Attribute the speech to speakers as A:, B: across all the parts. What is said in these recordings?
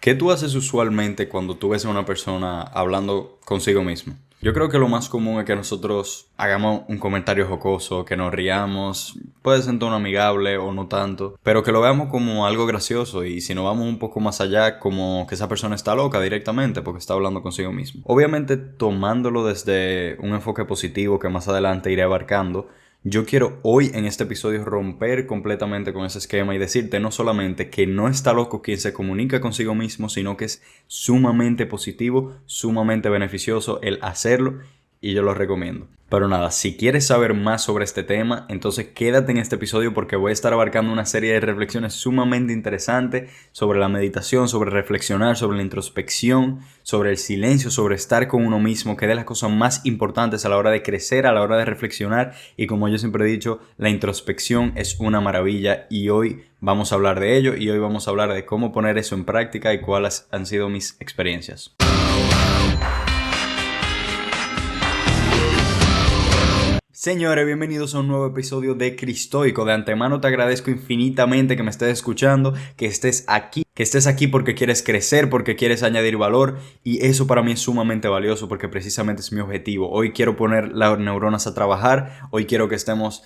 A: ¿Qué tú haces usualmente cuando tú ves a una persona hablando consigo mismo? Yo creo que lo más común es que nosotros hagamos un comentario jocoso, que nos riamos, puede ser en tono amigable o no tanto, pero que lo veamos como algo gracioso y si nos vamos un poco más allá, como que esa persona está loca directamente porque está hablando consigo mismo. Obviamente tomándolo desde un enfoque positivo que más adelante iré abarcando, yo quiero hoy en este episodio romper completamente con ese esquema y decirte no solamente que no está loco quien se comunica consigo mismo, sino que es sumamente positivo, sumamente beneficioso el hacerlo y yo lo recomiendo. Pero nada, si quieres saber más sobre este tema, entonces quédate en este episodio porque voy a estar abarcando una serie de reflexiones sumamente interesantes sobre la meditación, sobre reflexionar, sobre la introspección, sobre el silencio, sobre estar con uno mismo, que es de las cosas más importantes a la hora de crecer, a la hora de reflexionar. Y como yo siempre he dicho, la introspección es una maravilla y hoy vamos a hablar de ello y hoy vamos a hablar de cómo poner eso en práctica y cuáles han sido mis experiencias. Señores, bienvenidos a un nuevo episodio de Cristoico. De antemano te agradezco infinitamente que me estés escuchando, que estés aquí porque quieres crecer, porque quieres añadir valor y eso para mí es sumamente valioso porque precisamente es mi objetivo. Hoy quiero poner las neuronas a trabajar, hoy quiero que estemos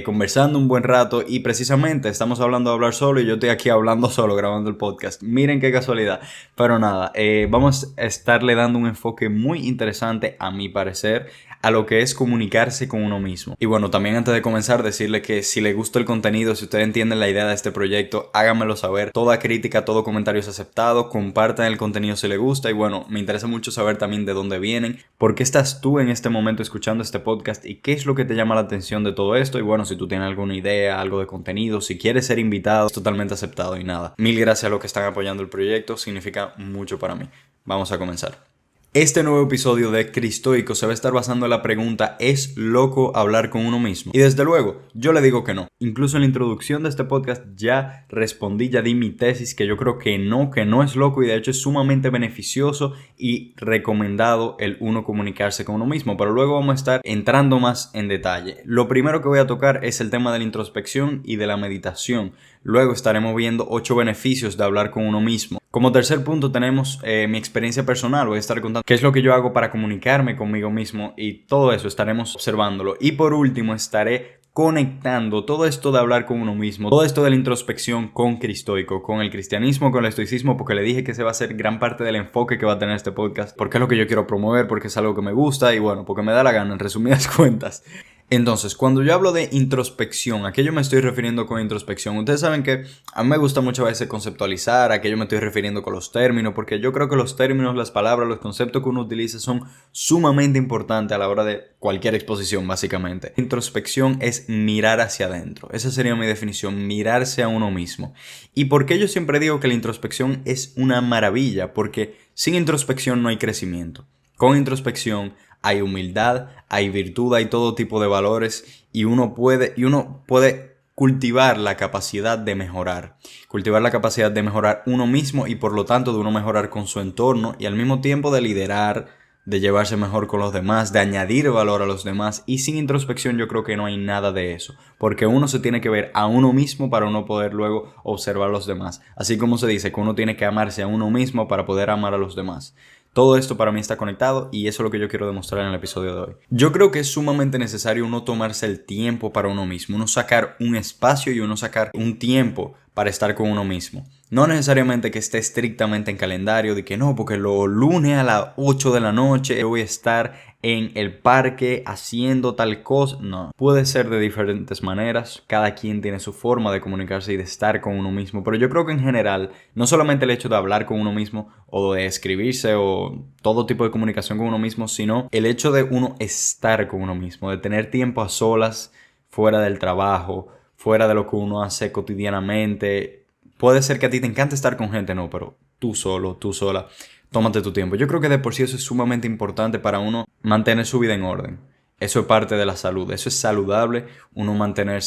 A: conversando un buen rato y precisamente estamos hablando de hablar solo y yo estoy aquí hablando solo grabando el podcast. Miren qué casualidad. Pero nada, vamos a estarle dando un enfoque muy interesante a mi parecer a lo que es comunicarse con uno mismo. Y bueno, también antes de comenzar decirle que si les gusta el contenido, si ustedes entienden la idea de este proyecto, háganmelo saber. Toda crítica, todo comentario es aceptado, compartan el contenido si les gusta y bueno, me interesa mucho saber también de dónde vienen, por qué estás tú en este momento escuchando este podcast y qué es lo que te llama la atención de todo esto y bueno, si tú tienes alguna idea, algo de contenido, si quieres ser invitado, es totalmente aceptado y nada. Mil gracias a los que están apoyando el proyecto, significa mucho para mí. Vamos a comenzar. Este nuevo episodio de Cristoico se va a estar basando en la pregunta ¿es loco hablar con uno mismo? Y desde luego, yo le digo que no. Incluso en la introducción de este podcast ya respondí, ya di mi tesis que yo creo que no es loco y de hecho es sumamente beneficioso y recomendado el uno comunicarse con uno mismo. Pero luego vamos a estar entrando más en detalle. Lo primero que voy a tocar es el tema de la introspección y de la meditación. Luego estaremos viendo 8 beneficios de hablar con uno mismo. Como tercer punto tenemos mi experiencia personal. Voy a estar contando qué es lo que yo hago para comunicarme conmigo mismo y todo eso estaremos observándolo. Y por último estaré conectando todo esto de hablar con uno mismo, todo esto de la introspección con Cristoico, con el cristianismo, con el estoicismo, porque le dije que ese va a ser gran parte del enfoque que va a tener este podcast, porque es lo que yo quiero promover, porque es algo que me gusta y bueno, porque me da la gana en resumidas cuentas. Entonces, cuando yo hablo de introspección, ¿a qué yo me estoy refiriendo con introspección? Ustedes saben que a mí me gusta muchas veces conceptualizar, a qué yo me estoy refiriendo con los términos, porque yo creo que los términos, las palabras, los conceptos que uno utiliza son sumamente importantes a la hora de cualquier exposición, básicamente. Introspección es mirar hacia adentro. Esa sería mi definición, mirarse a uno mismo. ¿Y por qué yo siempre digo que la introspección es una maravilla? Porque sin introspección no hay crecimiento. Con introspección hay humildad, hay virtud, hay todo tipo de valores y uno puede cultivar la capacidad de mejorar. Cultivar la capacidad de mejorar uno mismo y por lo tanto de uno mejorar con su entorno y al mismo tiempo de liderar, de llevarse mejor con los demás, de añadir valor a los demás y sin introspección yo creo que no hay nada de eso, porque uno se tiene que ver a uno mismo para uno poder luego observar a los demás, así como se dice que uno tiene que amarse a uno mismo para poder amar a los demás. Todo esto para mí está conectado y eso es lo que yo quiero demostrar en el episodio de hoy. Yo creo que es sumamente necesario uno tomarse el tiempo para uno mismo, uno sacar un espacio y uno sacar un tiempo para estar con uno mismo. No necesariamente que esté estrictamente en calendario, de que no, porque los lunes a las 8 de la noche voy a estar en el parque haciendo tal cosa. No, puede ser de diferentes maneras. Cada quien tiene su forma de comunicarse y de estar con uno mismo. Pero yo creo que en general, no solamente el hecho de hablar con uno mismo o de escribirse o todo tipo de comunicación con uno mismo, sino el hecho de uno estar con uno mismo, de tener tiempo a solas, fuera del trabajo, fuera de lo que uno hace cotidianamente. Puede ser que a ti te encante estar con gente, no, pero tú solo, tú sola, tómate tu tiempo. Yo creo que de por sí eso es sumamente importante para uno mantener su vida en orden. Eso es parte de la salud, eso es saludable, uno mantener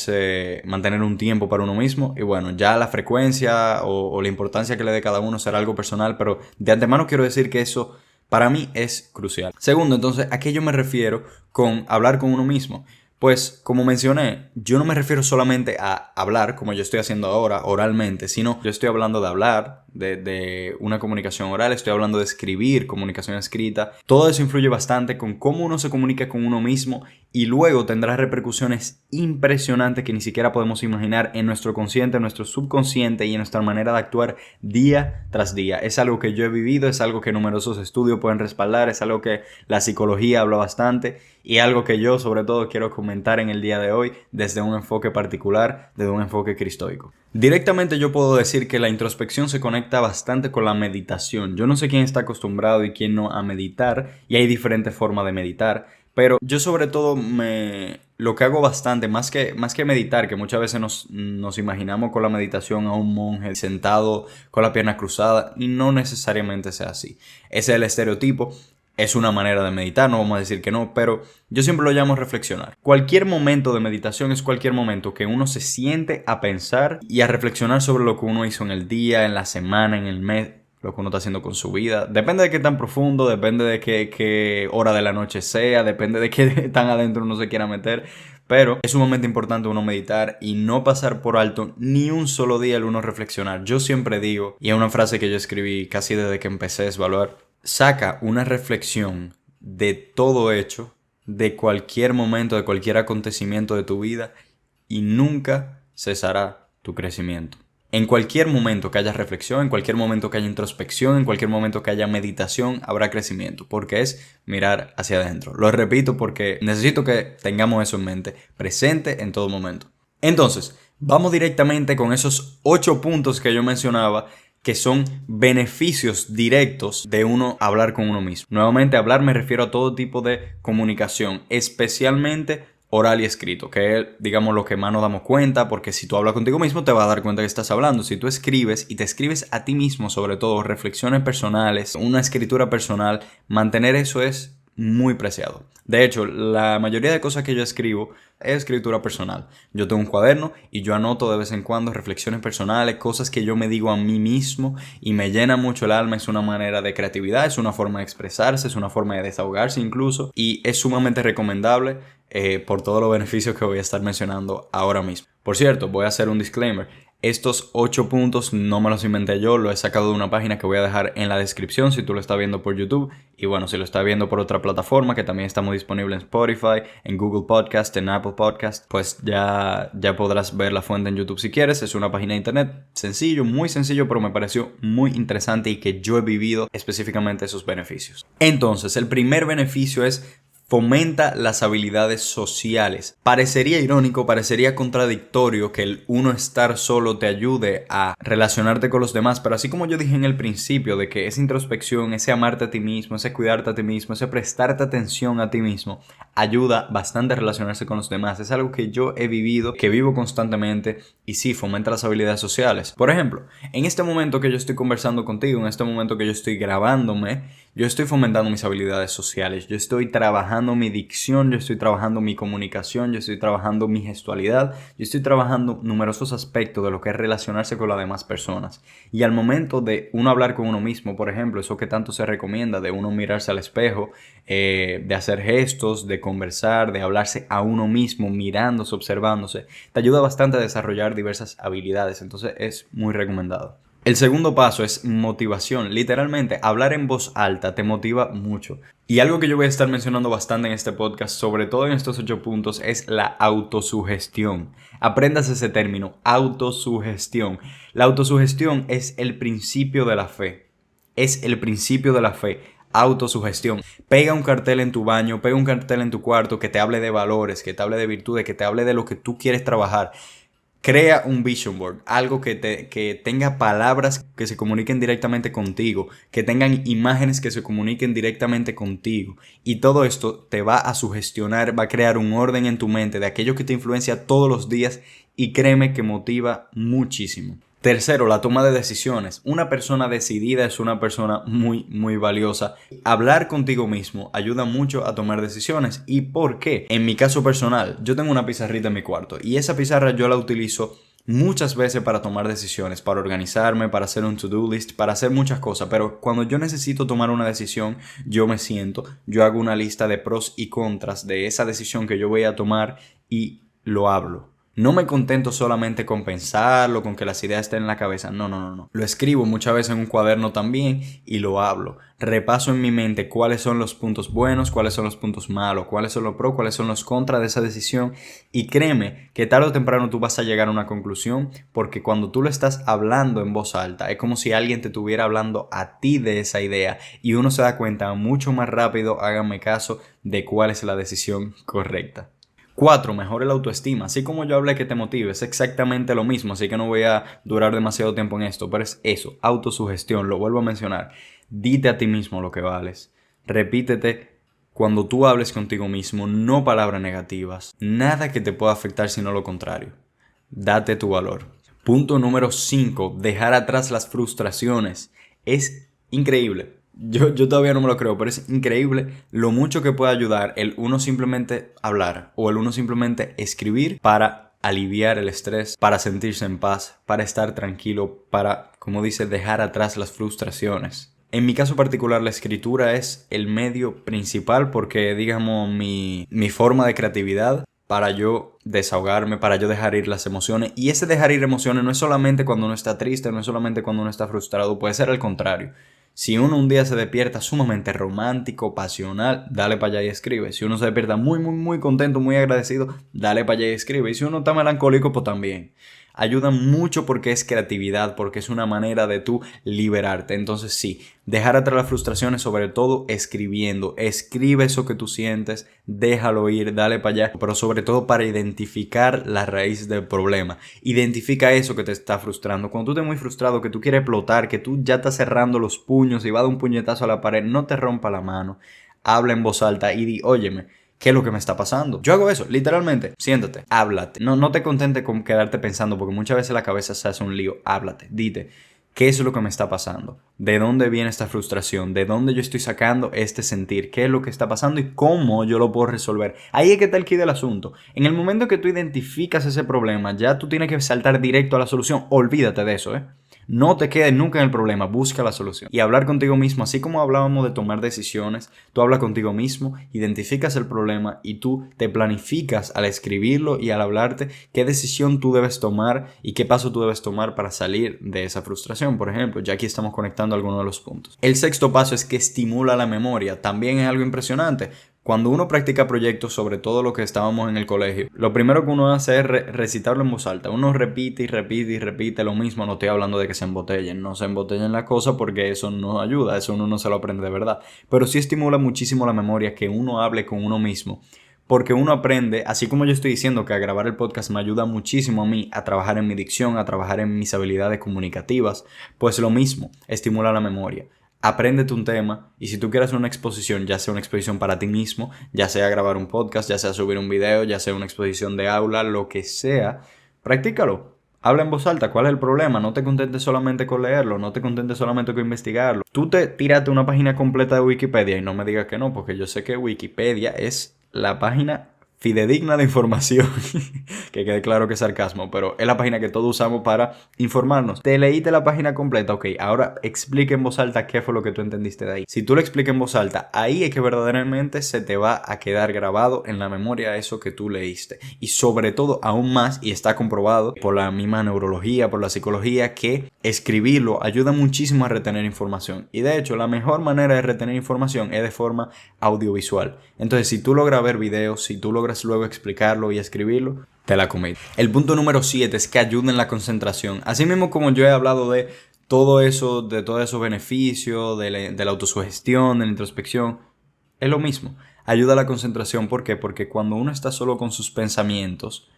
A: un tiempo para uno mismo y bueno, ya la frecuencia o la importancia que le dé cada uno será algo personal, pero de antemano quiero decir que eso para mí es crucial. Segundo, entonces, ¿a qué yo me refiero con hablar con uno mismo? Pues, como mencioné, yo no me refiero solamente a hablar, como yo estoy haciendo ahora, oralmente, sino yo estoy hablando de hablar, de una comunicación oral, estoy hablando de escribir, comunicación escrita. Todo eso influye bastante con cómo uno se comunica con uno mismo y luego tendrá repercusiones impresionantes que ni siquiera podemos imaginar en nuestro consciente, en nuestro subconsciente y en nuestra manera de actuar día tras día. Es algo que yo he vivido, es algo que numerosos estudios pueden respaldar, es algo que la psicología habla bastante y algo que yo sobre todo quiero comentar en el día de hoy desde un enfoque particular, desde un enfoque cristoico. Directamente yo puedo decir que la introspección se conecta bastante con la meditación. Yo no sé quién está acostumbrado y quién no a meditar, y hay diferentes formas de meditar, pero yo sobre todo lo que hago bastante, más que meditar, que muchas veces nos imaginamos con la meditación a un monje sentado con la pierna cruzada, y no necesariamente sea así. Ese es el estereotipo. Es una manera de meditar, no vamos a decir que no, pero yo siempre lo llamo reflexionar. Cualquier momento de meditación es cualquier momento que uno se siente a pensar y a reflexionar sobre lo que uno hizo en el día, en la semana, en el mes, lo que uno está haciendo con su vida. Depende de qué tan profundo, depende de qué hora de la noche sea, depende de qué tan adentro uno se quiera meter. Pero es sumamente importante uno meditar y no pasar por alto ni un solo día el uno reflexionar. Yo siempre digo, y es una frase que yo escribí casi desde que empecé a evaluar, saca una reflexión de todo hecho, de cualquier momento, de cualquier acontecimiento de tu vida y nunca cesará tu crecimiento. En cualquier momento que haya reflexión, en cualquier momento que haya introspección, en cualquier momento que haya meditación, habrá crecimiento, porque es mirar hacia adentro. Lo repito porque necesito que tengamos eso en mente, presente en todo momento. Entonces, vamos directamente con esos 8 puntos que yo mencionaba, que son beneficios directos de uno hablar con uno mismo. Nuevamente, hablar me refiero a todo tipo de comunicación, especialmente oral y escrito, que es, digamos, lo que más nos damos cuenta, porque si tú hablas contigo mismo te vas a dar cuenta que estás hablando. Si tú escribes y te escribes a ti mismo, sobre todo reflexiones personales, una escritura personal, mantener eso es muy preciado. De hecho, la mayoría de cosas que yo escribo es escritura personal. Yo tengo un cuaderno y yo anoto de vez en cuando reflexiones personales, cosas que yo me digo a mí mismo y me llena mucho el alma. Es una manera de creatividad, es una forma de expresarse, es una forma de desahogarse incluso, y es sumamente recomendable por todos los beneficios que voy a estar mencionando ahora mismo. Por cierto, voy a hacer un disclaimer. Estos 8 puntos no me los inventé yo, lo he sacado de una página que voy a dejar en la descripción si tú lo estás viendo por YouTube. Y bueno, si lo estás viendo por otra plataforma, que también estamos disponibles en Spotify, en Google Podcast, en Apple Podcast, pues ya podrás ver la fuente en YouTube si quieres. Es una página de internet sencillo, muy sencillo, pero me pareció muy interesante y que yo he vivido específicamente esos beneficios. Entonces, el primer beneficio es: fomenta las habilidades sociales. Parecería irónico, parecería contradictorio que el uno estar solo te ayude a relacionarte con los demás, pero así como yo dije en el principio de que esa introspección, ese amarte a ti mismo, ese cuidarte a ti mismo, ese prestarte atención a ti mismo, ayuda bastante a relacionarse con los demás. Es algo que yo he vivido, que vivo constantemente y sí, fomenta las habilidades sociales. Por ejemplo, en este momento que yo estoy conversando contigo, en este momento que yo estoy grabándome, yo estoy fomentando mis habilidades sociales, yo estoy trabajando mi dicción, yo estoy trabajando mi comunicación, yo estoy trabajando mi gestualidad, yo estoy trabajando numerosos aspectos de lo que es relacionarse con las demás personas. Y al momento de uno hablar con uno mismo, por ejemplo, eso que tanto se recomienda, de uno mirarse al espejo, de hacer gestos, de conversar, de hablarse a uno mismo, mirándose, observándose, te ayuda bastante a desarrollar diversas habilidades, entonces es muy recomendado. El segundo paso es motivación. Literalmente, hablar en voz alta te motiva mucho. Y algo que yo voy a estar mencionando bastante en este podcast, sobre todo en estos 8 puntos, es la autosugestión. Aprendas ese término, autosugestión. La autosugestión es el principio de la fe. Es el principio de la fe. Autosugestión. Pega un cartel en tu baño, pega un cartel en tu cuarto que te hable de valores, que te hable de virtudes, que te hable de lo que tú quieres trabajar. Crea un vision board, algo que tenga palabras que se comuniquen directamente contigo, que tengan imágenes que se comuniquen directamente contigo. Y todo esto te va a sugestionar, va a crear un orden en tu mente de aquello que te influencia todos los días y créeme que motiva muchísimo. Tercero, la toma de decisiones. Una persona decidida es una persona muy, muy valiosa. Hablar contigo mismo ayuda mucho a tomar decisiones. ¿Y por qué? En mi caso personal, yo tengo una pizarrita en mi cuarto y esa pizarra yo la utilizo muchas veces para tomar decisiones, para organizarme, para hacer un to-do list, para hacer muchas cosas, pero cuando yo necesito tomar una decisión, yo me siento, yo hago una lista de pros y contras de esa decisión que yo voy a tomar y lo hablo. No me contento solamente con pensarlo, con que las ideas estén en la cabeza. No. Lo escribo muchas veces en un cuaderno también y lo hablo. Repaso en mi mente cuáles son los puntos buenos, cuáles son los puntos malos, cuáles son los pros, cuáles son los contras de esa decisión. Y créeme que tarde o temprano tú vas a llegar a una conclusión, porque cuando tú lo estás hablando en voz alta, es como si alguien te estuviera hablando a ti de esa idea y uno se da cuenta mucho más rápido, háganme caso, de cuál es la decisión correcta. 4. Mejore la autoestima. Así como yo hablé que te motive, es exactamente lo mismo, así que no voy a durar demasiado tiempo en esto, pero es eso, autosugestión, lo vuelvo a mencionar. Dite a ti mismo lo que vales. Repítete cuando tú hables contigo mismo, no palabras negativas, nada que te pueda afectar sino lo contrario. Date tu valor. Punto número 5. Dejar atrás las frustraciones. Es increíble. Yo todavía no me lo creo, pero es increíble lo mucho que puede ayudar el uno simplemente hablar o el uno simplemente escribir para aliviar el estrés, para sentirse en paz, para estar tranquilo, para, como dice, dejar atrás las frustraciones. En mi caso particular, la escritura es el medio principal porque, digamos, mi forma de creatividad para yo desahogarme, para yo dejar ir las emociones. Y ese dejar ir emociones no es solamente cuando uno está triste, no es solamente cuando uno está frustrado, puede ser al contrario. Si uno un día se despierta sumamente romántico, pasional, dale para allá y escribe. Si uno se despierta muy contento, muy agradecido, dale para allá y escribe. Y si uno está melancólico, pues también. Ayuda mucho porque es creatividad, porque es una manera de tú liberarte. Entonces sí, dejar atrás las frustraciones, sobre todo escribiendo. Escribe eso que tú sientes, déjalo ir, dale para allá. Pero sobre todo para identificar la raíz del problema. Identifica eso que te está frustrando. Cuando tú estés muy frustrado, que tú quieres explotar, que tú ya estás cerrando los puños y vas a dar un puñetazo a la pared, no te rompa la mano. Habla en voz alta y di, óyeme, ¿qué es lo que me está pasando? Yo hago eso, literalmente. Siéntate, háblate. No te contentes con quedarte pensando, porque muchas veces la cabeza se hace un lío. Háblate, dite, ¿qué es lo que me está pasando? ¿De dónde viene esta frustración? ¿De dónde yo estoy sacando este sentir? ¿Qué es lo que está pasando y cómo yo lo puedo resolver? Ahí es que está el quid del asunto. En el momento que tú identificas ese problema, ya tú tienes que saltar directo a la solución. Olvídate de eso, ¿eh? No te quedes nunca en el problema, busca la solución. Y hablar contigo mismo, así como hablábamos de tomar decisiones, tú hablas contigo mismo, identificas el problema y tú te planificas al escribirlo y al hablarte qué decisión tú debes tomar y qué paso tú debes tomar para salir de esa frustración. Por ejemplo, ya aquí estamos conectando algunos de los puntos. El sexto paso es que estimula la memoria. También es algo impresionante. Cuando uno practica proyectos, sobre todo lo que estábamos en el colegio, lo primero que uno hace es recitarlo en voz alta. Uno repite y repite y repite lo mismo. No estoy hablando de que se embotellen, no se embotellen la cosa porque eso no ayuda, eso uno no se lo aprende de verdad. Pero sí estimula muchísimo la memoria que uno hable con uno mismo. Porque uno aprende, así como yo estoy diciendo que a grabar el podcast me ayuda muchísimo a mí a trabajar en mi dicción, a trabajar en mis habilidades comunicativas, pues lo mismo, estimula la memoria. Apréndete un tema y si tú quieres una exposición, ya sea una exposición para ti mismo, ya sea grabar un podcast, ya sea subir un video, ya sea una exposición de aula, lo que sea, practícalo. Habla en voz alta, ¿cuál es el problema? No te contentes solamente con leerlo, no te contentes solamente con investigarlo. Tú te tírate una página completa de Wikipedia y no me digas que no, porque yo sé que Wikipedia es la página fidedigna de información, que quede claro que es sarcasmo, pero es la página que todos usamos para informarnos. Te leíste la página completa, ok, ahora explica en voz alta qué fue lo que tú entendiste de ahí. Si tú lo explicas en voz alta, ahí es que verdaderamente se te va a quedar grabado en la memoria eso que tú leíste. Y sobre todo, aún más, y está comprobado por la misma neurología, por la psicología, que escribirlo ayuda muchísimo a retener información. Y de hecho, la mejor manera de retener información es de forma audiovisual. Entonces, si tú logras ver videos, si tú logras luego explicarlo y escribirlo, te la comí. El punto número 7 es que ayuda en la concentración. Así mismo como yo he hablado de todo eso, de todos esos beneficios, de la autosugestión, de la introspección, es lo mismo. Ayuda a la concentración. ¿Por qué? Porque cuando uno está solo con sus pensamientos,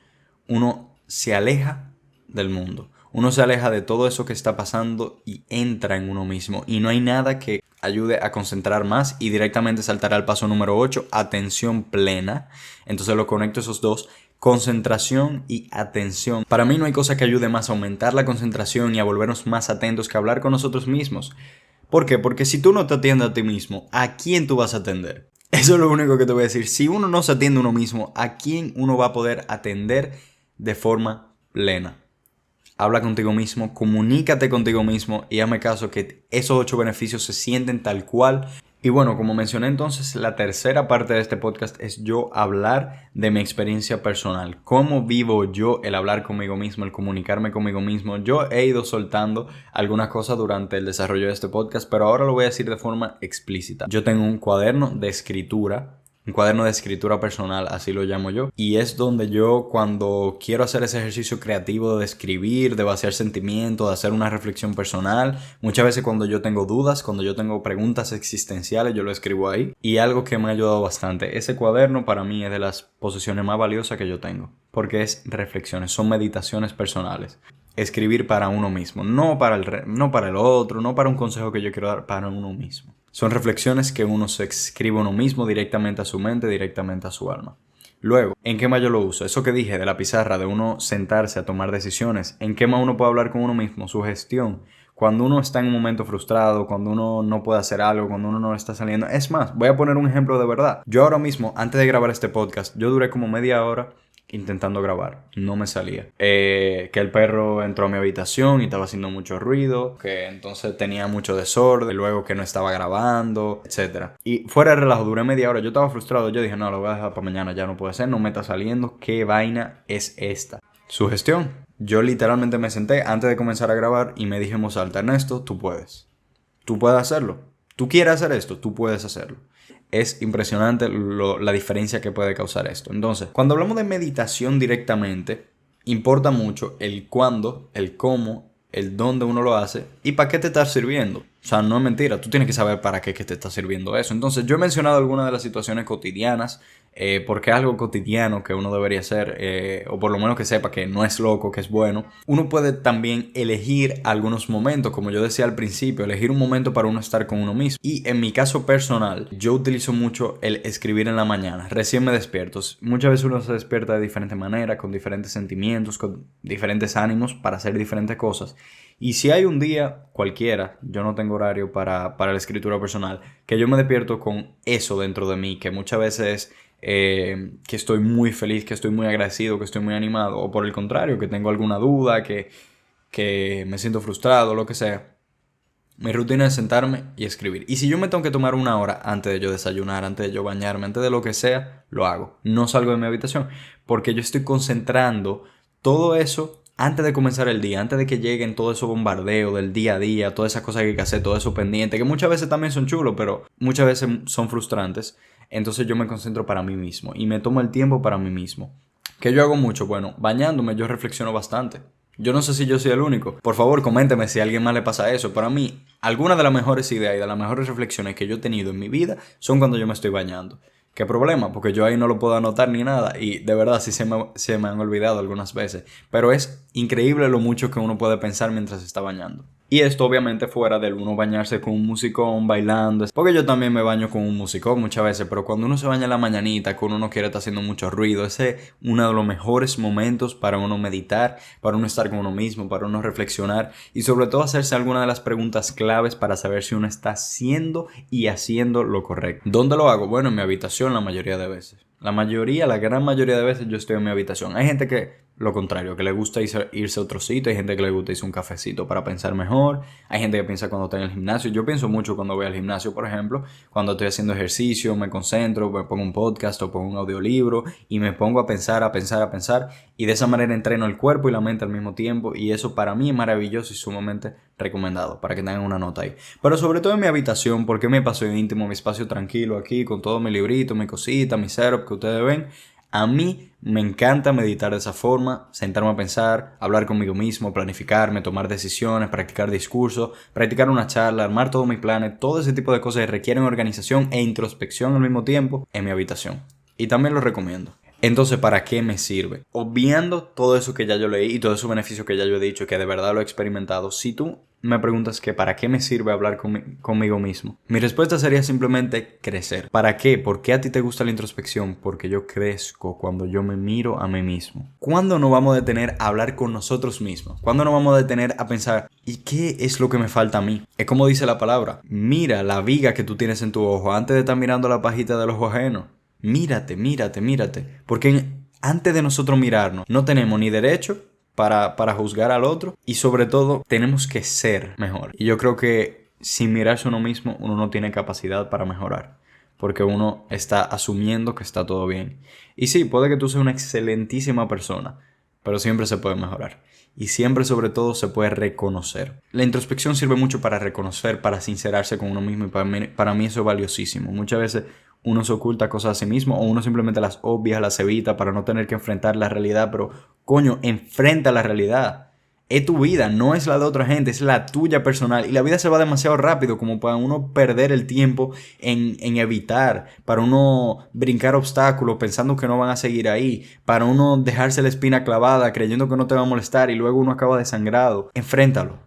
A: uno se aleja del mundo. Uno se aleja de todo eso que está pasando y entra en uno mismo. Y no hay nada que ayude a concentrar más y directamente saltar al paso número 8, atención plena. Entonces lo conecto esos dos, concentración y atención. Para mí no hay cosa que ayude más a aumentar la concentración y a volvernos más atentos que hablar con nosotros mismos. ¿Por qué? Porque si tú no te atiendes a ti mismo, ¿a quién tú vas a atender? Eso es lo único que te voy a decir. Si uno no se atiende a uno mismo, ¿a quién uno va a poder atender de forma plena? habla contigo mismo, comunícate contigo mismo y hazme caso que esos 8 beneficios se sienten tal cual. Y bueno, como mencioné entonces, la tercera parte de este podcast es yo hablar de mi experiencia personal. ¿Cómo vivo yo el hablar conmigo mismo, el comunicarme conmigo mismo? Yo he ido soltando algunas cosas durante el desarrollo de este podcast, pero ahora lo voy a decir de forma explícita. Yo tengo un cuaderno de escritura. Un cuaderno de escritura personal, así lo llamo yo. Y es donde yo, cuando quiero hacer ese ejercicio creativo de escribir, de vaciar sentimientos, de hacer una reflexión personal, muchas veces cuando yo tengo dudas, cuando yo tengo preguntas existenciales, yo lo escribo ahí. Y algo que me ha ayudado bastante, ese cuaderno para mí es de las posesiones más valiosas que yo tengo. Porque es reflexiones, son meditaciones personales. Escribir para uno mismo, no para el otro, no para un consejo que yo quiero dar, para uno mismo. Son reflexiones que uno se escribe uno mismo directamente a su mente, directamente a su alma. Luego, ¿en qué más yo lo uso? Eso que dije de la pizarra, de uno sentarse a tomar decisiones. ¿En qué más uno puede hablar con uno mismo? Su gestión. Cuando uno está en un momento frustrado, cuando uno no puede hacer algo, cuando uno no está saliendo. Es más, voy a poner un ejemplo de verdad. Yo ahora mismo, antes de grabar este podcast, yo duré como media hora intentando grabar. No me salía. Que el perro entró a mi habitación y estaba haciendo mucho ruido, que entonces tenía mucho desorden, luego que no estaba grabando, etcétera. Y fuera de relajo, duré media hora. Yo estaba frustrado. Yo dije, no, lo voy a dejar para mañana. Ya no puede ser, no me está saliendo. ¿Qué vaina es esta? Sugestión. Yo literalmente me senté antes de comenzar a grabar y me dije en voz alta, Ernesto, tú puedes. Tú puedes hacerlo. Tú quieres hacer esto, tú puedes hacerlo. Es impresionante la diferencia que puede causar esto. Entonces, cuando hablamos de meditación directamente, importa mucho el cuándo, el cómo, el dónde uno lo hace y para qué te está sirviendo. O sea, no es mentira, tú tienes que saber para qué que te está sirviendo eso. Entonces, yo he mencionado algunas de las situaciones cotidianas, porque es algo cotidiano que uno debería hacer, o por lo menos que sepa que no es loco, que es bueno. Uno puede también elegir algunos momentos, como yo decía al principio, elegir un momento para uno estar con uno mismo. Y en mi caso personal, yo utilizo mucho el escribir en la mañana, recién me despierto. Muchas veces uno se despierta de diferente manera, con diferentes sentimientos, con diferentes ánimos para hacer diferentes cosas. Y si hay un día cualquiera, yo no tengo horario para la escritura personal, que yo me despierto con eso dentro de mí, que muchas veces que estoy muy feliz, que estoy muy agradecido, que estoy muy animado, o por el contrario, que tengo alguna duda, que me siento frustrado, lo que sea. Mi rutina es sentarme y escribir. Y si yo me tengo que tomar una hora antes de yo desayunar, antes de yo bañarme, antes de lo que sea, lo hago. No salgo de mi habitación porque yo estoy concentrando todo eso antes de comenzar el día, antes de que lleguen todo eso bombardeo del día a día, todas esas cosas que hay que hacer, todo eso pendiente, que muchas veces también son chulos, pero muchas veces son frustrantes. Entonces yo me concentro para mí mismo y me tomo el tiempo para mí mismo. ¿Qué yo hago mucho? Bueno, bañándome yo reflexiono bastante. Yo no sé si yo soy el único. Por favor, coménteme si a alguien más le pasa eso. Para mí, algunas de las mejores ideas y de las mejores reflexiones que yo he tenido en mi vida son cuando yo me estoy bañando. ¿Qué problema? Porque yo ahí no lo puedo anotar ni nada y de verdad sí se me han olvidado algunas veces. Pero es increíble lo mucho que uno puede pensar mientras se está bañando. Y esto obviamente fuera del uno bañarse con un musicón, bailando. Porque yo también me baño con un musicón muchas veces, pero cuando uno se baña en la mañanita, que uno no quiere estar haciendo mucho ruido, ese es uno de los mejores momentos para uno meditar, para uno estar con uno mismo, para uno reflexionar y sobre todo hacerse alguna de las preguntas claves para saber si uno está haciendo y haciendo lo correcto. ¿Dónde lo hago? Bueno, en mi habitación la mayoría de veces. La gran mayoría de veces yo estoy en mi habitación. Hay gente que lo contrario, que le gusta irse a otro sitio, hay gente que le gusta irse a un cafecito para pensar mejor, hay gente que piensa cuando está en el gimnasio. Yo pienso mucho cuando voy al gimnasio, por ejemplo, cuando estoy haciendo ejercicio, me concentro, me pongo un podcast o pongo un audiolibro y me pongo a pensar y de esa manera entreno el cuerpo y la mente al mismo tiempo y eso para mí es maravilloso y sumamente recomendado para que tengan una nota ahí. Pero sobre todo en mi habitación, porque mi espacio íntimo, mi espacio tranquilo aquí con todo mi librito, mi cosita, mi setup que ustedes ven. A mí me encanta meditar de esa forma, sentarme a pensar, hablar conmigo mismo, planificarme, tomar decisiones, practicar discursos, practicar una charla, armar todos mis planes, todo ese tipo de cosas que requieren organización e introspección al mismo tiempo en mi habitación. Y también lo recomiendo. Entonces, ¿para qué me sirve? Obviando todo eso que ya yo leí y todos esos beneficios que ya yo he dicho, que de verdad lo he experimentado, si tú me preguntas que ¿para qué me sirve hablar conmigo mismo? Mi respuesta sería simplemente crecer. ¿Para qué? ¿Por qué a ti te gusta la introspección? Porque yo crezco cuando yo me miro a mí mismo. ¿Cuándo nos vamos a detener a hablar con nosotros mismos? ¿Cuándo nos vamos a detener a pensar ¿y qué es lo que me falta a mí? Es como dice la palabra, mira la viga que tú tienes en tu ojo antes de estar mirando la pajita del ojo ajeno. Mírate. Porque antes de nosotros mirarnos, no tenemos ni derecho para juzgar al otro. Y sobre todo, tenemos que ser mejor. Y yo creo que sin mirarse a uno mismo, uno no tiene capacidad para mejorar. Porque uno está asumiendo que está todo bien. Y sí, puede que tú seas una excelentísima persona, pero siempre se puede mejorar. Y siempre, sobre todo, se puede reconocer. La introspección sirve mucho para reconocer, para sincerarse con uno mismo. Y para mí eso es valiosísimo. Muchas veces uno se oculta cosas a sí mismo o uno simplemente las obvia, las evita para no tener que enfrentar la realidad. Pero, coño, enfrenta la realidad. Es tu vida, no es la de otra gente, es la tuya personal. Y la vida se va demasiado rápido como para uno perder el tiempo en evitar, para uno brincar obstáculos pensando que no van a seguir ahí, para uno dejarse la espina clavada creyendo que no te va a molestar y luego uno acaba desangrado. Enfréntalo.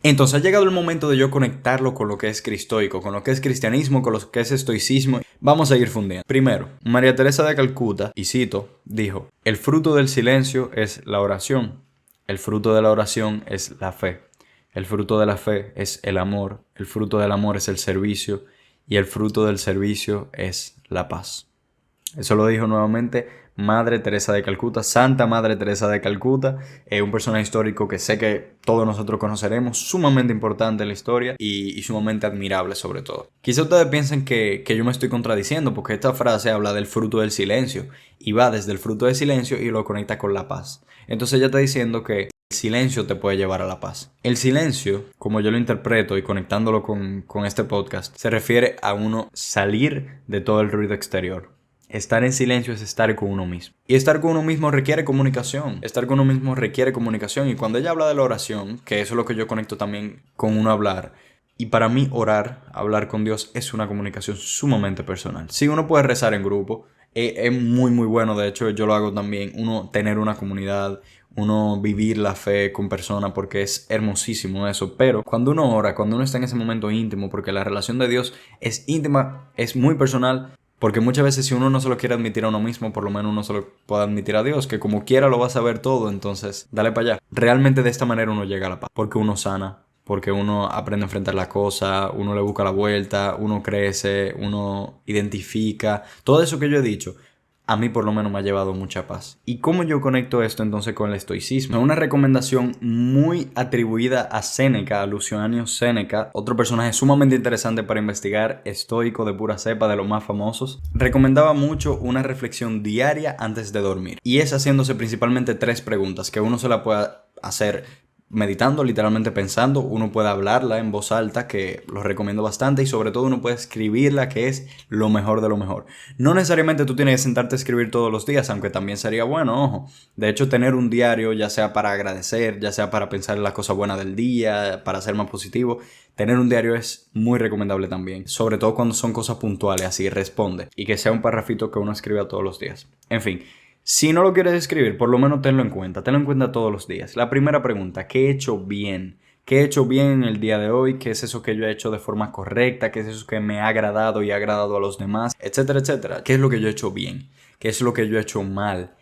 A: Entonces ha llegado el momento de yo conectarlo con lo que es cristoico, con lo que es cristianismo, con lo que es estoicismo. Vamos a ir fundiendo. Primero, María Teresa de Calcuta, y cito, dijo: el fruto del silencio es la oración. El fruto de la oración es la fe. El fruto de la fe es el amor. El fruto del amor es el servicio. Y el fruto del servicio es la paz. Eso lo dijo nuevamente Madre Teresa de Calcuta, Santa Madre Teresa de Calcuta, un personaje histórico que sé que todos nosotros conoceremos, sumamente importante en la historia y sumamente admirable sobre todo. Quizá ustedes piensen que yo me estoy contradiciendo porque esta frase habla del fruto del silencio y va desde el fruto del silencio y lo conecta con la paz. Entonces ella está diciendo que el silencio te puede llevar a la paz. El silencio, como yo lo interpreto y conectándolo con este podcast, se refiere a uno salir de todo el ruido exterior. Estar en silencio es estar con uno mismo. Y estar con uno mismo requiere comunicación. Y cuando ella habla de la oración, que eso es lo que yo conecto también con uno hablar, y para mí hablar con Dios es una comunicación sumamente personal. Sí, uno puede rezar en grupo, es muy muy bueno, de hecho yo lo hago también, uno tener una comunidad, uno vivir la fe con personas porque es hermosísimo eso, pero cuando uno ora, cuando uno está en ese momento íntimo, porque la relación de Dios es íntima, es muy personal, porque muchas veces si uno no se lo quiere admitir a uno mismo, por lo menos uno se lo puede admitir a Dios, que como quiera lo va a saber todo, entonces dale para allá. Realmente de esta manera uno llega a la paz, porque uno sana, porque uno aprende a enfrentar las cosas, uno le busca la vuelta, uno crece, uno identifica, todo eso que yo he dicho. A mí por lo menos me ha llevado mucha paz. ¿Y cómo yo conecto esto entonces con el estoicismo? Es una recomendación muy atribuida a Séneca, a Luciano Séneca, otro personaje sumamente interesante para investigar, estoico de pura cepa, de los más famosos. Recomendaba mucho una reflexión diaria antes de dormir. Y es haciéndose principalmente 3 preguntas que uno se la puede hacer meditando, literalmente pensando. Uno puede hablarla en voz alta, que lo recomiendo bastante, y sobre todo uno puede escribirla, que es lo mejor de lo mejor. No necesariamente tú tienes que sentarte a escribir todos los días, aunque también sería bueno, ojo. De hecho, tener un diario, ya sea para agradecer, ya sea para pensar en las cosas buenas del día, para ser más positivo, tener un diario es muy recomendable también, sobre todo cuando son cosas puntuales, así responde, y que sea un parrafito que uno escriba todos los días. En fin, si no lo quieres escribir, por lo menos tenlo en cuenta todos los días. La primera pregunta: ¿qué he hecho bien? ¿Qué he hecho bien en el día de hoy? ¿Qué es eso que yo he hecho de forma correcta? ¿Qué es eso que me ha agradado y ha agradado a los demás? Etcétera, etcétera. ¿Qué es lo que yo he hecho bien? ¿Qué es lo que yo he hecho mal?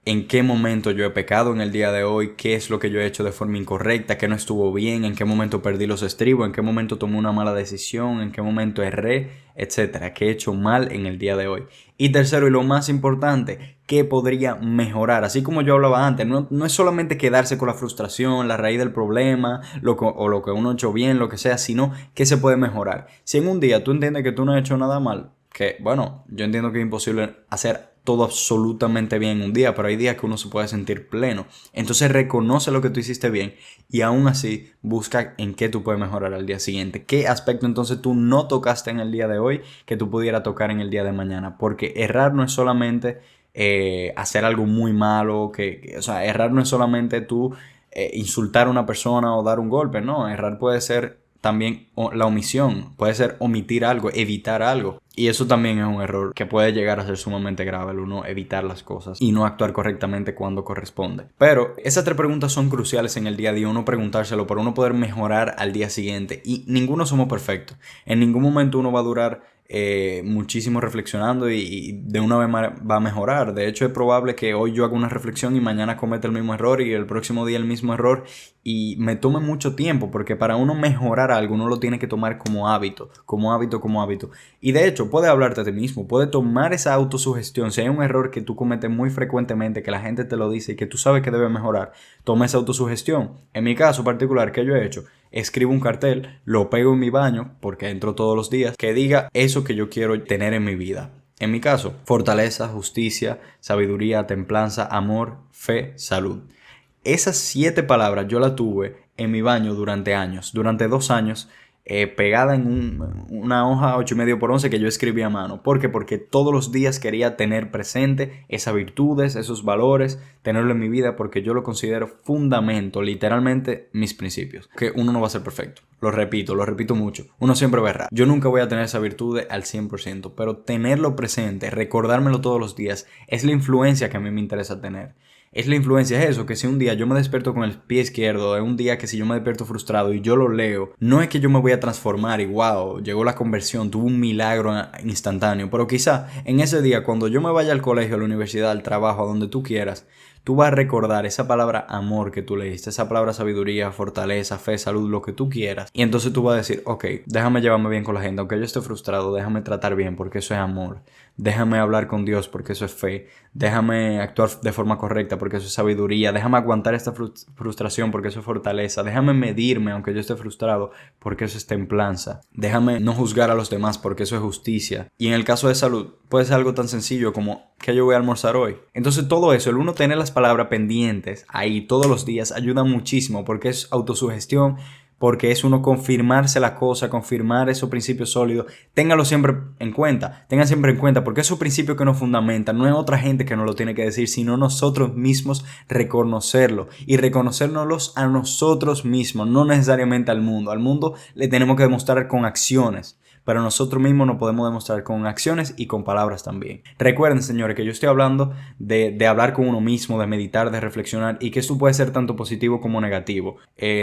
A: ¿En qué momento yo he pecado en el día de hoy? ¿Qué es lo que yo he hecho de forma incorrecta? ¿Qué no estuvo bien? ¿En qué momento perdí los estribos? ¿En qué momento tomé una mala decisión? ¿En qué momento erré? Etcétera. ¿Qué he hecho mal en el día de hoy? Y tercero, y lo más importante, ¿qué podría mejorar? Así como yo hablaba antes, no es solamente quedarse con la frustración, la raíz del problema, o lo que uno ha hecho bien, lo que sea, sino qué se puede mejorar. Si en un día tú entiendes que tú no has hecho nada mal, que bueno, yo entiendo que es imposible hacer todo absolutamente bien en un día, pero hay días que uno se puede sentir pleno. Entonces reconoce lo que tú hiciste bien y aún así busca en qué tú puedes mejorar al día siguiente. ¿Qué aspecto entonces tú no tocaste en el día de hoy que tú pudieras tocar en el día de mañana? Porque errar no es solamente hacer algo muy malo, o sea, errar no es solamente tú insultar a una persona o dar un golpe, no, errar puede ser también la omisión, puede ser omitir algo, evitar algo. Y eso también es un error que puede llegar a ser sumamente grave, el uno evitar las cosas y no actuar correctamente cuando corresponde. Pero esas 3 preguntas son cruciales en el día a día, uno preguntárselo para uno poder mejorar al día siguiente. Y ninguno somos perfectos. En ningún momento uno va a durar muchísimo reflexionando y de una vez va a mejorar. De hecho, es probable que hoy yo haga una reflexión y mañana cometa el mismo error y el próximo día el mismo error y me tome mucho tiempo, porque para uno mejorar algo uno lo tiene que tomar como hábito, como hábito, como hábito. Y de hecho, puede hablarte a ti mismo, puede tomar esa autosugestión. Si hay un error que tú cometes muy frecuentemente, que la gente te lo dice y que tú sabes que debe mejorar, toma esa autosugestión. En mi caso particular, ¿qué yo he hecho? Escribo un cartel, lo pego en mi baño, porque entro todos los días, que diga eso que yo quiero tener en mi vida. En mi caso, fortaleza, justicia, sabiduría, templanza, amor, fe, salud. Esas 7 palabras yo las tuve en mi baño durante años, durante 2 años, pegada en una hoja 8,5 por 11 que yo escribí a mano. ¿Por qué? Porque todos los días quería tener presente esas virtudes, esos valores, tenerlo en mi vida, porque yo lo considero fundamento, literalmente mis principios. Que uno no va a ser perfecto, lo repito mucho, uno siempre va a errar. Yo nunca voy a tener esa virtud al 100%, pero tenerlo presente, recordármelo todos los días, es la influencia que a mí me interesa tener. Es la influencia, es eso, que si un día yo me despierto con el pie izquierdo, es un día que si yo me despierto frustrado y yo lo leo, no es que yo me voy a transformar y wow, llegó la conversión, tuve un milagro instantáneo, pero quizá en ese día cuando yo me vaya al colegio, a la universidad, al trabajo, a donde tú quieras, tú vas a recordar esa palabra amor que tú leíste, esa palabra sabiduría, fortaleza, fe, salud, lo que tú quieras. Y entonces tú vas a decir, ok, déjame llevarme bien con la gente, aunque yo esté frustrado, déjame tratar bien porque eso es amor. Déjame hablar con Dios porque eso es fe. Déjame actuar de forma correcta porque eso es sabiduría. Déjame aguantar esta frustración porque eso es fortaleza. Déjame medirme aunque yo esté frustrado porque eso es templanza. Déjame no juzgar a los demás porque eso es justicia. Y en el caso de salud, puede ser algo tan sencillo como ¿qué yo voy a almorzar hoy? Entonces todo eso, el uno tener las palabras pendientes ahí todos los días ayuda muchísimo porque es autosugestión, porque es uno confirmarse la cosa, confirmar esos principios sólidos. Téngalo siempre en cuenta, tengan siempre en cuenta, porque esos principios que nos fundamentan no es otra gente que nos lo tiene que decir, sino nosotros mismos reconocerlo y reconocérnoslos a nosotros mismos, no necesariamente al mundo. Al mundo le tenemos que demostrar con acciones, pero nosotros mismos nos podemos demostrar con acciones y con palabras también. Recuerden, señores, que yo estoy hablando de hablar con uno mismo, de meditar, de reflexionar, y que esto puede ser tanto positivo como negativo.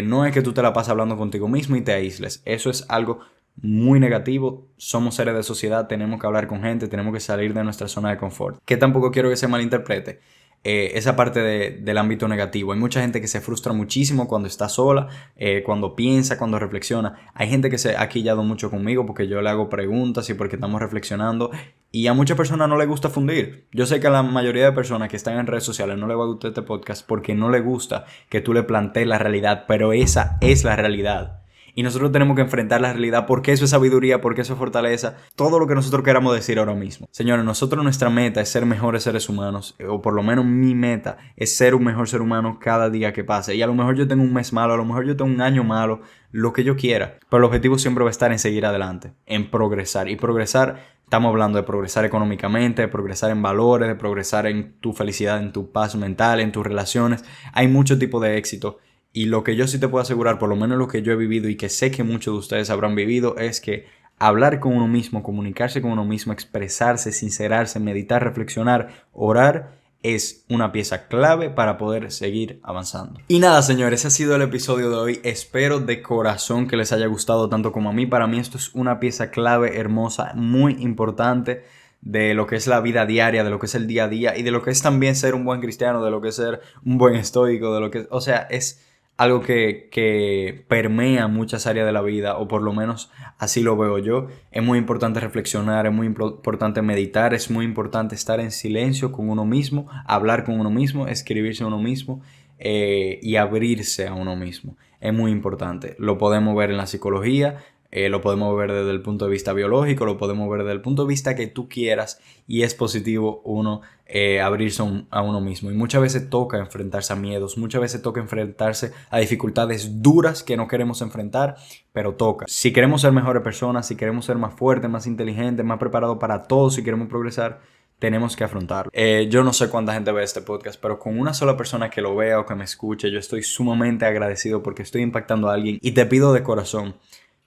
A: No es que tú te la pases hablando contigo mismo y te aísles. Eso es algo muy negativo. Somos seres de sociedad, tenemos que hablar con gente, tenemos que salir de nuestra zona de confort. Que tampoco quiero que se malinterprete esa parte del ámbito negativo. Hay mucha gente que se frustra muchísimo cuando está sola, cuando piensa, cuando reflexiona. Hay gente que se ha quillado mucho conmigo porque yo le hago preguntas y porque estamos reflexionando, y a muchas personas no les gusta fundir. Yo sé que a la mayoría de personas que están en redes sociales no les va a gustar este podcast porque no les gusta que tú le plantees la realidad, pero esa es la realidad. Y nosotros tenemos que enfrentar la realidad, porque eso es sabiduría, porque eso es fortaleza, todo lo que nosotros queramos decir ahora mismo. Señores, nosotros nuestra meta es ser mejores seres humanos, o por lo menos mi meta es ser un mejor ser humano cada día que pase. Y a lo mejor yo tengo un mes malo, a lo mejor yo tengo un año malo, lo que yo quiera, pero el objetivo siempre va a estar en seguir adelante, en progresar. Y progresar, estamos hablando de progresar económicamente, de progresar en valores, de progresar en tu felicidad, en tu paz mental, en tus relaciones. Hay muchos tipos de éxito. Y lo que yo sí te puedo asegurar, por lo menos lo que yo he vivido y que sé que muchos de ustedes habrán vivido, es que hablar con uno mismo, comunicarse con uno mismo, expresarse, sincerarse, meditar, reflexionar, orar, es una pieza clave para poder seguir avanzando. Y nada, señores, ese ha sido el episodio de hoy. Espero de corazón que les haya gustado tanto como a mí. Para mí esto es una pieza clave, hermosa, muy importante de lo que es la vida diaria, de lo que es el día a día y de lo que es también ser un buen cristiano, de lo que es ser un buen estoico, de lo que, o sea, es algo que permea muchas áreas de la vida, o por lo menos así lo veo yo. Es muy importante reflexionar, es muy importante meditar, es muy importante estar en silencio con uno mismo, hablar con uno mismo, escribirse a uno mismo y abrirse a uno mismo. Es muy importante. Lo podemos ver en la psicología, lo podemos ver desde el punto de vista biológico, lo podemos ver desde el punto de vista que tú quieras, y es positivo uno abrirse a uno mismo. Y muchas veces toca enfrentarse a miedos, muchas veces toca enfrentarse a dificultades duras que no queremos enfrentar, pero toca. Si queremos ser mejores personas, si queremos ser más fuertes, más inteligentes, más preparados para todo, si queremos progresar, tenemos que afrontarlo. Yo no sé cuánta gente ve este podcast, pero con una sola persona que lo vea o que me escuche, yo estoy sumamente agradecido porque estoy impactando a alguien, y te pido de corazón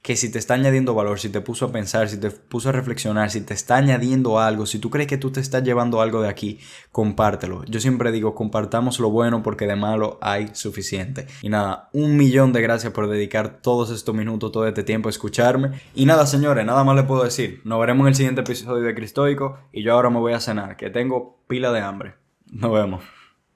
A: que si te está añadiendo valor, si te puso a pensar, si te puso a reflexionar, si te está añadiendo algo, si tú crees que tú te estás llevando algo de aquí, compártelo. Yo siempre digo, compartamos lo bueno porque de malo hay suficiente. Y nada, 1.000.000 de gracias por dedicar todos estos minutos, todo este tiempo a escucharme. Y nada, señores, nada más les puedo decir. Nos veremos en el siguiente episodio de Cristoico y yo ahora me voy a cenar, que tengo pila de hambre. Nos vemos.